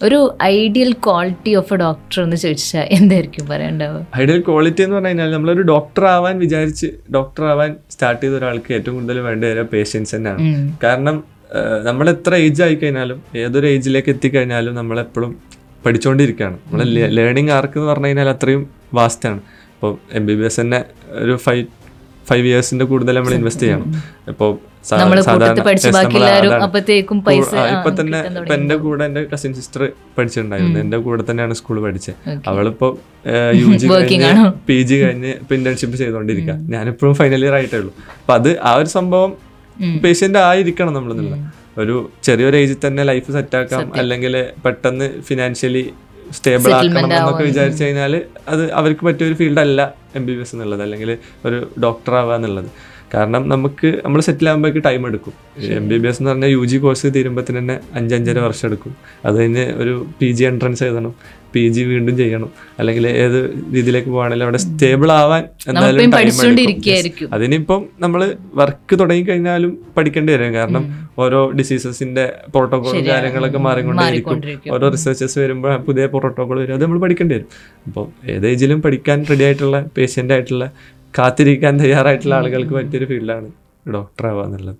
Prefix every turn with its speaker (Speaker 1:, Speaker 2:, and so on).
Speaker 1: ഒരു ideal quality of A doctor എന്ന് ചോദിച്ചാൽ എന്തായിരിക്കും പറയണ്ടാവുക?
Speaker 2: ഐഡിയൽ ക്വാളിറ്റി എന്ന് പറഞ്ഞു കഴിഞ്ഞാൽ നമ്മളൊരു ഡോക്ടർ ആവാൻ സ്റ്റാർട്ട് ചെയ്ത ഒരാൾക്ക് ഏറ്റവും കൂടുതൽ വേണ്ട പേഷ്യൻസ് തന്നെയാണ്. കാരണം നമ്മൾ എത്ര ഏജ് ആയി കഴിഞ്ഞാലും ഏതൊരു ഏജിലേക്ക് എത്തിക്കഴിഞ്ഞാലും നമ്മളെപ്പോഴും പഠിച്ചുകൊണ്ടിരിക്കുകയാണ്. നമ്മൾ ലേണിംഗ് ആർക്ക് എന്ന് പറഞ്ഞു കഴിഞ്ഞാൽ അത്രയും വാസ്റ്റാണ്. ഇപ്പോൾ MBBS തന്നെ ഒരു 5 yearsന്റെ കൂടുതൽ നമ്മൾ ഇൻവെസ്റ്റ് ചെയ്യണം. ഇപ്പോൾ ഇപ്പൊ തന്നെ ഇപ്പൊ എന്റെ കൂടെ എന്റെ കസിൻ സിസ്റ്റർ പഠിച്ചിട്ടുണ്ടായിരുന്നു. എന്റെ കൂടെ തന്നെയാണ് സ്കൂളിൽ പഠിച്ചത്. അവളിപ്പോ UG കഴിഞ്ഞ് PG കഴിഞ്ഞ് ഇപ്പൊ ഇന്റേൺഷിപ്പ് ചെയ്തോണ്ടിരിക്കുക. ഞാനിപ്പോഴും ഫൈനൽ ഇയർ ആയിട്ടേ ഉള്ളൂ. അപ്പൊ ആ ഒരു സംഭവം പേഷ്യന്റ് ആയിരിക്കണം നമ്മളെന്നുള്ള ഒരു ചെറിയൊരു ഏജിൽ തന്നെ ലൈഫ് സെറ്റാക്കാം, അല്ലെങ്കിൽ പെട്ടെന്ന് ഫിനാൻഷ്യലി സ്റ്റേബിൾ ആക്കണം എന്നൊക്കെ വിചാരിച്ചു കഴിഞ്ഞാൽ അത് അവർക്ക് പറ്റിയൊരു ഫീൽഡല്ല MBBS എന്നുള്ളത്, അല്ലെങ്കിൽ ഒരു ഡോക്ടർ ആവുക എന്നുള്ളത്. കാരണം നമ്മൾ സെറ്റിൽ ആകുമ്പോഴേക്ക് ടൈം എടുക്കും. MBBS എന്ന് പറഞ്ഞാൽ UG കോഴ്സ് തീരുമ്പോഴത്തിന് തന്നെ 5-5.5 വർഷം എടുക്കും. അത് കഴിഞ്ഞ് ഒരു PG എൻട്രൻസ് എഴുതണം, PG വീണ്ടും ചെയ്യണം, അല്ലെങ്കിൽ ഏത് രീതിയിലേക്ക് പോവാണെങ്കിലും അവിടെ സ്റ്റേബിൾ ആവാൻ എന്തായാലും ടൈം എടുക്കും. അതിനിപ്പം നമ്മൾ വർക്ക് തുടങ്ങി കഴിഞ്ഞാലും പഠിക്കേണ്ടി വരും. കാരണം ഓരോ ഡിസീസസിന്റെ പ്രോട്ടോകോളും കാര്യങ്ങളൊക്കെ മാറിക്കൊണ്ടേയിരിക്കും. ഓരോ റിസർച്ചേഴ്സ് വരുമ്പോൾ പുതിയ പ്രോട്ടോകോൾ വരും, അത് നമ്മൾ പഠിക്കേണ്ടി വരും. അപ്പോൾ ഏത് ഏജിലും പഠിക്കാൻ റെഡി ആയിട്ടുള്ള പേഷ്യൻ്റ് ആയിട്ടുള്ള കാത്തിരിക്കാൻ തയ്യാറായിട്ടുള്ള ആളുകൾക്ക് പറ്റിയൊരു ഫീൽഡാണ് ഡോക്ടർ ആവുക എന്നുള്ളത്.